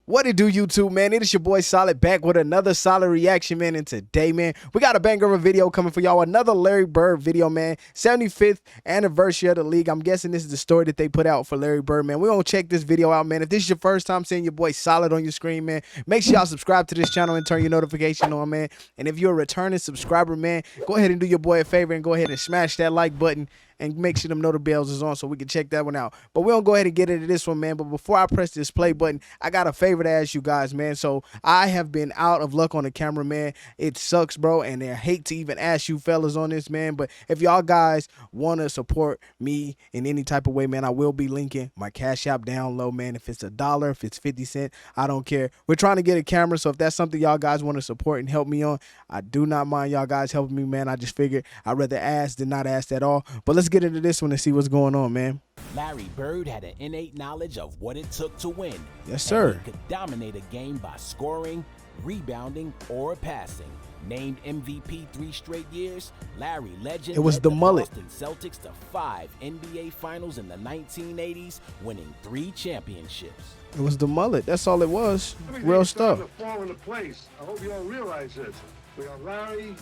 What it do, YouTube, man? It is your boy Solid back with another solid reaction, man. And today, man, we got a banger of a video coming for y'all. Another Larry Bird video, man. 75th anniversary of the league. I'm guessing this is the story that they put out for Larry Bird, man. We're going to check this video out, man. If this is your first time seeing your boy Solid on your screen, man, make sure y'all subscribe to this channel and turn your notification on, man. And if you're a returning subscriber, man, go ahead and do your boy a favor and go ahead and smash that like button and make sure them notification bells is on so we can check that one out. But we're going to go ahead and get into this one, man. But before I press this play button, I got a favor to ask you guys, man. So I have been out of luck on the camera, man. It sucks, bro, and I hate to even ask you fellas on this, man. But if y'all guys want to support me in any type of way, man, I will be linking my Cash App down low, man. If it's $1, if it's 50 cents, I don't care. We're trying to get a camera, so if that's something y'all guys want to support and help me on, I do not mind y'all guys helping me, man. I just figured I'd rather ask than not ask at all. But let's get into this one and see what's going on, man. Larry Bird had an innate knowledge of what it took to win. Yes, sir. And he could dominate a game by scoring, rebounding, or passing. Named MVP 3 straight years, Larry Legend it was led the mullet. Boston Celtics to 5 NBA Finals in the 1980s, winning 3 championships. It was the mullet. That's all it was. Real stuff. Fall into place. I hope you all realize this. We got Larry,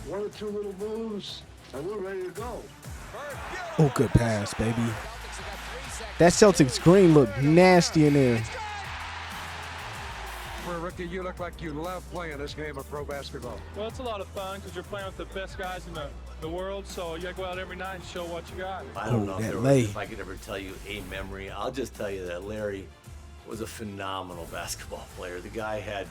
1 or 2 little moves, and we're ready to go. Oh, good pass, baby. That Celtics green looked nasty in there. For a rookie, you look like you love playing this game of pro basketball. Well, it's a lot of fun because you're playing with the best guys in the world, so you got to go out every night and show what you got. I don't know if I could ever tell you a memory. I'll just tell you that Larry was a phenomenal basketball player. The guy had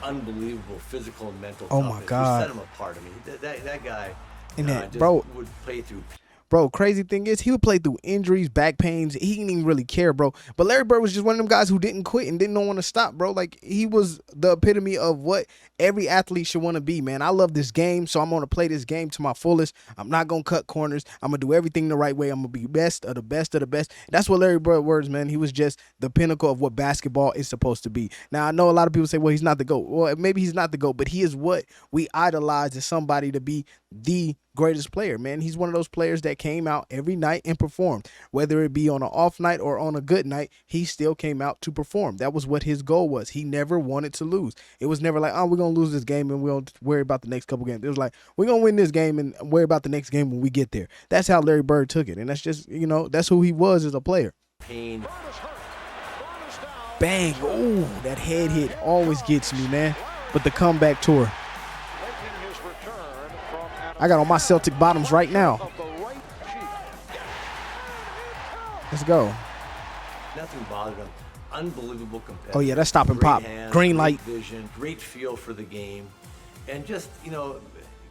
unbelievable physical and mental toughness. Oh, my God. Set him apart. I mean, that guy and that, just bro, would play through. Bro, crazy thing is, he would play through injuries, back pains. He didn't even really care, bro. But Larry Bird was just one of them guys who didn't quit and didn't want to stop, bro. Like, he was the epitome of what every athlete should want to be, man. I love this game, so I'm going to play this game to my fullest. I'm not going to cut corners. I'm going to do everything the right way. I'm going to be best of the best of the best. That's what Larry Bird was, man. He was just the pinnacle of what basketball is supposed to be. Now, I know a lot of people say, well, he's not the GOAT. Well, maybe he's not the GOAT, but he is what we idolize as somebody to be the greatest player, man. He's one of those players that came out every night and performed. Whether it be on an off night or on a good night, he still came out to perform. That was what his goal was. He never wanted to lose. It was never like, oh, we're going to lose this game and we'll worry about the next couple games. It was like, we're going to win this game and worry about the next game when we get there. That's how Larry Bird took it. And that's just, you know, that's who he was as a player. Pain. Bang. Ooh, that head hit always gets me, man. But the comeback tour. I got on my Celtic bottoms right now. Let's go. Nothing bothered him. Unbelievable competitor. Oh, yeah, that's stop and pop. Hands, green light. Vision, great feel for the game. And just, you know,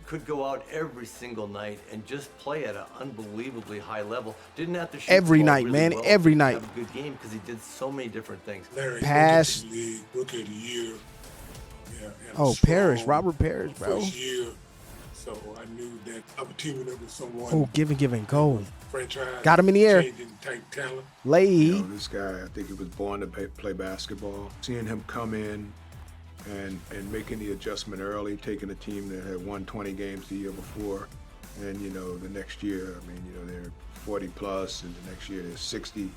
could go out every single night and just play at an unbelievably high level. Didn't have to shoot every night, really man. well Every night. Have a good game because he did so many different things. Larry, pass. Rookie of the year. Yeah, oh, Parrish, Robert Parrish, bro. First year. So I knew that I was teaming up with someone. Oh, give and go. Franchise. Got him in the air. Type talent. Lay. You know, this guy, I think he was born to play basketball. Seeing him come in and making the adjustment early, taking a team that had won 20 games the year before, and you know, the next year, I mean, you know, they're 40 plus, and the next year they're 60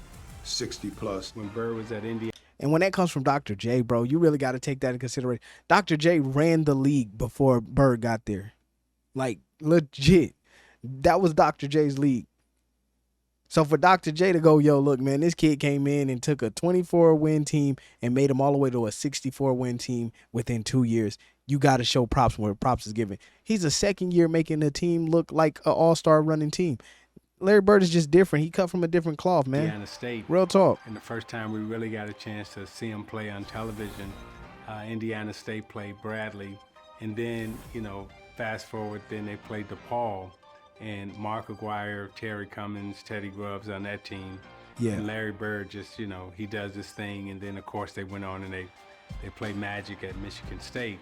plus. When Bird was at Indiana. And when that comes from Dr. J, bro, you really got to take that into consideration. Dr. J ran the league before Bird got there. Like, legit. That was Dr. J's league. So for Dr. J to go, yo, look, man, this kid came in and took a 24-win team and made him all the way to a 64-win team within 2 years. You got to show props where props is given. He's a second year making the team look like an all-star running team. Larry Bird is just different. He cut from a different cloth, man. Indiana State. Real talk. And the first time we really got a chance to see him play on television, Indiana State played Bradley. And then, you know, fast forward, then they played DePaul, and Mark Aguirre, Terry Cummins, Teddy Grubbs on that team. Yeah. And Larry Bird just, you know, he does this thing, and then of course they went on and they played Magic at Michigan State.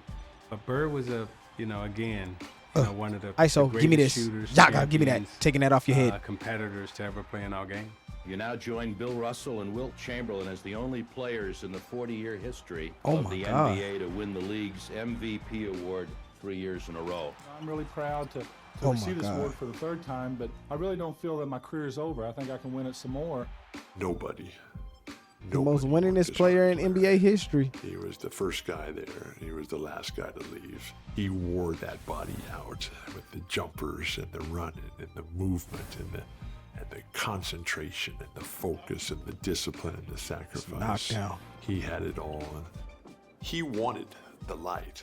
But Bird was a, you know, again, you know, one of the ISO, the give me this. shooters, Yaga, give me that. Taking that off your head. Competitors to ever play in our game. You now join Bill Russell and Wilt Chamberlain as the only players in the 40-year history Oh of my the God. NBA to win the league's MVP award 3 years in a row. I'm really proud to Oh my receive this God. award for the 3rd time, but I really don't feel that my career is over. I think I can win it some more. Nobody The most Nobody winningest worked as player hard in as NBA Larry. history. He was the first guy there. He was the last guy to leave. He wore that body out with the jumpers and the running and the movement and the concentration and the focus and the discipline and the sacrifice. Knockdown. He had it all. He wanted the light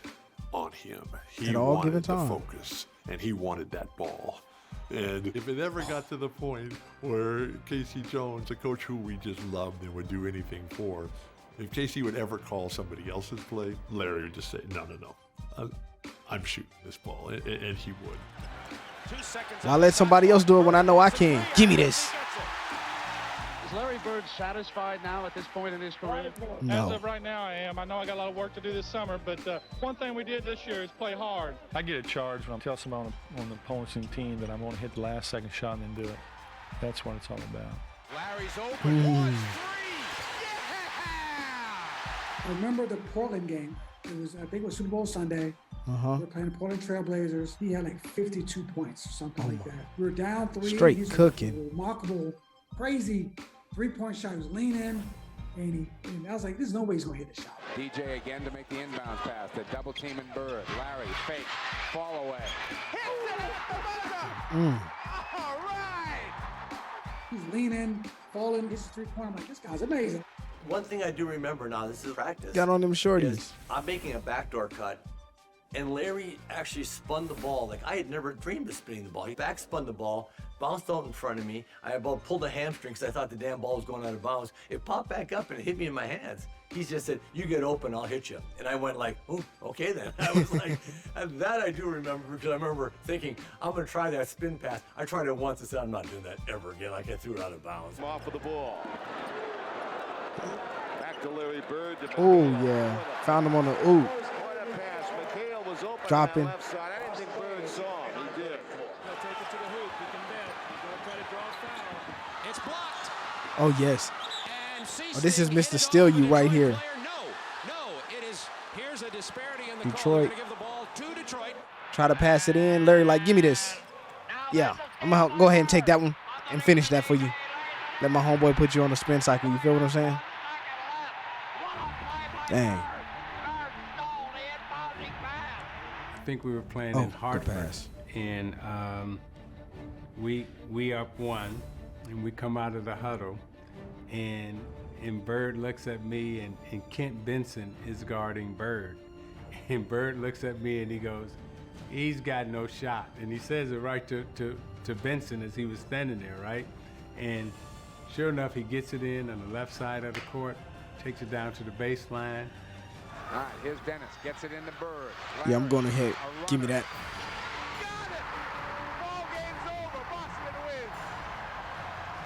on him. He At all wanted given the time. focus, and he wanted that ball. And if it ever got to the point where Casey Jones, a coach who we just loved and would do anything for, if Casey would ever call somebody else's play, Larry would just say, no, I'm shooting this ball, and he would. I'll let somebody else do it when I know I can. Give me this. Is Larry Bird satisfied now at this point in his career? No. As of right now, I am. I know I got a lot of work to do this summer, but one thing we did this year is play hard. I get a charge when I tell somebody on the opposing team that I'm going to hit the last second shot and then do it. That's what it's all about. Larry's open. 1, 3. I remember the Portland game. It was, I think it was Super Bowl Sunday. We were playing the Portland Trailblazers. He had like 52 points or something like that. We were down 3. Straight He's cooking. a remarkable, crazy three-point shot. He was leaning, and I was like, there's no way he's gonna hit the shot. DJ again to make the inbound pass. The double team and Bird. Larry fake, fall away. All right. He's leaning, falling, hits the three-point. I'm like, this guy's amazing. One thing I do remember now, this is practice. Got on them shorties. is I'm making a backdoor cut, and Larry actually spun the ball. Like, I had never dreamed of spinning the ball. He back spun the ball, bounced out in front of me. I about pulled a hamstring because I thought the damn ball was going out of bounds. It popped back up and it hit me in my hands. He just said, you get open, I'll hit you. And I went like, oh, okay then. I was like, and that I do remember because I remember thinking, I'm going to try that spin pass. I tried it once and said, I'm not doing that ever again. Like, I threw it out of bounds. Off of the ball. Back to Larry Bird. Oh, yeah. Found him on the ooh. Dropping. I didn't think Bird saw him. He did. He'll take it to the hoop. He can bet. He's going to try to draw a foul. It's blocked. Oh, yes. And Oh, this is Mr. Steal You right here. No, it is. Here's a disparity in the Detroit. call. Give the ball to Detroit. Try to pass it in. Larry like, give me this. Yeah, I'm going to go ahead and take that one and finish that for you. Let my homeboy put you on the spin cycle. You feel what I'm saying? Dang. I think we were playing in Good Hartford, pass. and we up 1, and we come out of the huddle, and Bird looks at me, and Kent Benson is guarding Bird, and Bird looks at me and he goes, he's got no shot, and he says it right to Benson as he was standing there, right? And sure enough, he gets it in on the left side of the court, takes it down to the baseline. All right, here's Dennis. Gets it into Bird. Yeah, I'm going ahead. Give me that. Ball game's over. Boston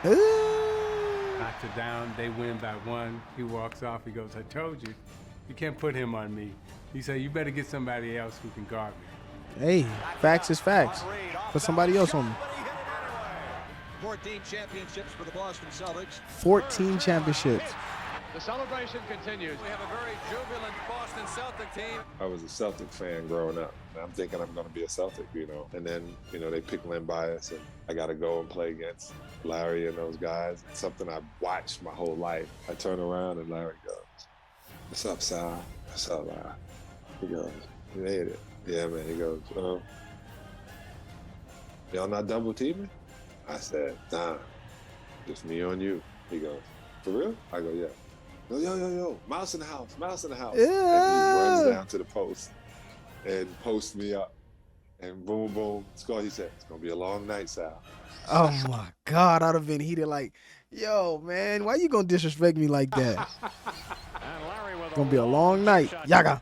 wins. Knocks it down, they win by 1. He walks off, he goes, I told you, you can't put him on me. He said, you better get somebody else who can guard me. Hey, facts is facts. Put somebody else on me. 14 championships for the Boston Celtics. 14 championships. The celebration continues. We have a very jubilant Boston Celtic team. I was a Celtic fan growing up. I'm thinking I'm going to be a Celtic, And then, they pick Lynn Bias, and I got to go and play against Larry and those guys. It's something I've watched my whole life. I turn around and Larry goes, "What's up, Sal? What's up, Larry?" He goes, "You made it." "Yeah, man." He goes, "Y'all not double teaming?" I said, "Nah, just me on you." He goes, "For real?" I go, "Yeah." Yo, mouse in the house. Yeah. And he runs down to the post and posts me up. And boom, boom. Score, he said, "It's going to be a long night, Sal." Oh, my God. I'd have been heated like, yo, man, why you going to disrespect me like that? It's going to be a long night. Yaga.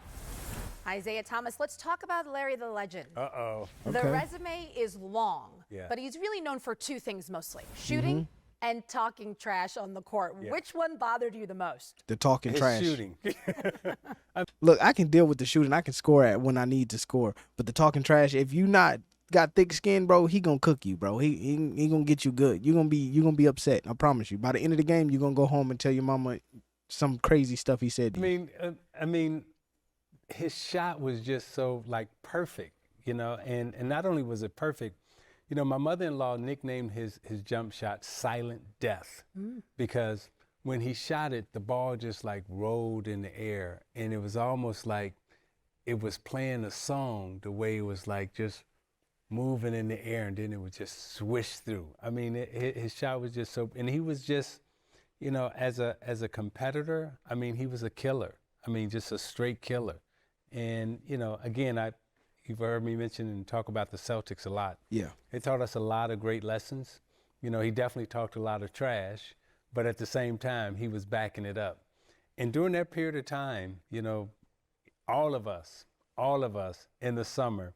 Isaiah Thomas, let's talk about Larry the Legend. Uh-oh. The Okay. resume is long, but he's really known for 2 things mostly, shooting and talking trash on the court. Which one bothered you the most? The talking trash. Shooting. Look, I can deal with the shooting. I can score at when I need to score. But the talking trash, if you not got thick skin, bro, he gonna cook you, bro. He gonna get you good. You gonna be upset. I promise you. By the end of the game, you gonna go home and tell your mama some crazy stuff he said to you. I mean, his shot was just so perfect, and not only was it perfect, my mother-in-law nicknamed his jump shot Silent Death because when he shot it, the ball just like rolled in the air, and it was almost like it was playing a song, the way it was like just moving in the air, and then it would just swish through. I mean, his shot was just so, and he was just, you know, as a competitor, I mean, he was a killer. I mean, just a straight killer. And, you know, again, you've heard me mention and talk about the Celtics a lot. Yeah. They taught us a lot of great lessons. You know, he definitely talked a lot of trash, but at the same time, he was backing it up. And during that period of time, you know, all of us in the summer,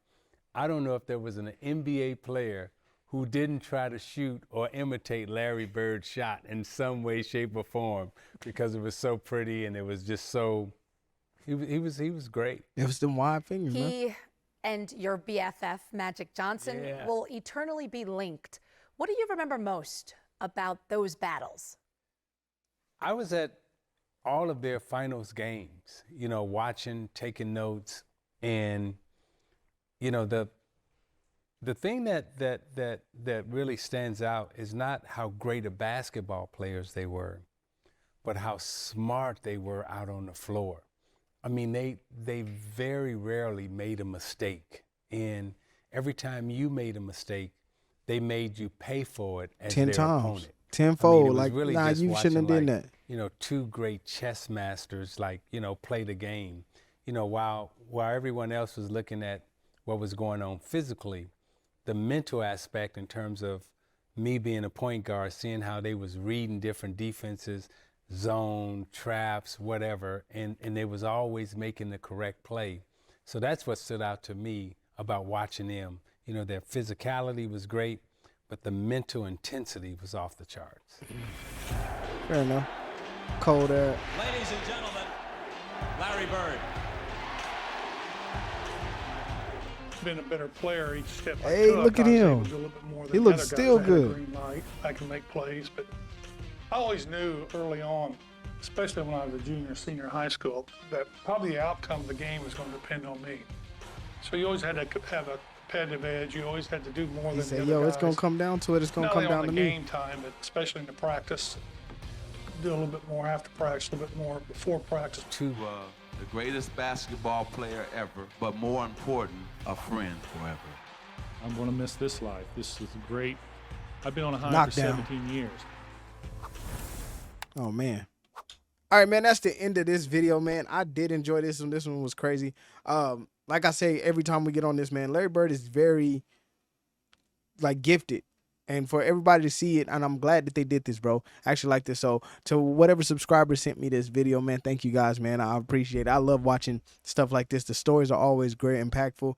I don't know if there was an NBA player who didn't try to shoot or imitate Larry Bird's shot in some way, shape, or form, because it was so pretty and it was just so, he was great. It was them wide fingers, man. He and your BFF, Magic Johnson, will eternally be linked. What do you remember most about those battles? I was at all of their finals games, you know, watching, taking notes, and, you know, the thing that really stands out is not how great of basketball players they were, but how smart they were out on the floor. I mean, they very rarely made a mistake, and every time you made a mistake, they made you pay for it as 10 their times. opponent. Tenfold. I mean, Like, really nah, just you shouldn't have watching, done like, that. You know, two great chess masters, like, you know, play the game. You know, while everyone else was looking at what was going on physically, the mental aspect in terms of me being a point guard, seeing how they was reading different defenses, zone, traps, whatever, and they was always making the correct play. So that's what stood out to me about watching them. You know, their physicality was great, but the mental intensity was off the charts. Fair enough. Cold air. Ladies and gentlemen, Larry Bird. Been a better player each step. Hey, look at him. He looks still good. I can make plays, but I always knew early on, especially when I was a junior, senior in high school, that probably the outcome of the game was going to depend on me. So you always had to have a competitive edge. You always had to do more He than said, the other yo, guys. it's going to come down to it. It's going to come down to me. Not only on the game time, but especially in the practice. Do a little bit more after practice, a little bit more before practice. To the greatest basketball player ever, but more important, a friend forever. I'm going to miss this life. This is great. I've been on a high Knockdown. for 17 years. Oh, man. All right, man, that's the end of this video, man. I did enjoy this one. This one was crazy. Like I say, every time we get on this, man, Larry Bird is very, like, gifted. And for everybody to see it, and I'm glad that they did this, bro. I actually like this. So to whatever subscriber sent me this video, man, thank you guys, man. I appreciate it. I love watching stuff like this. The stories are always great, impactful.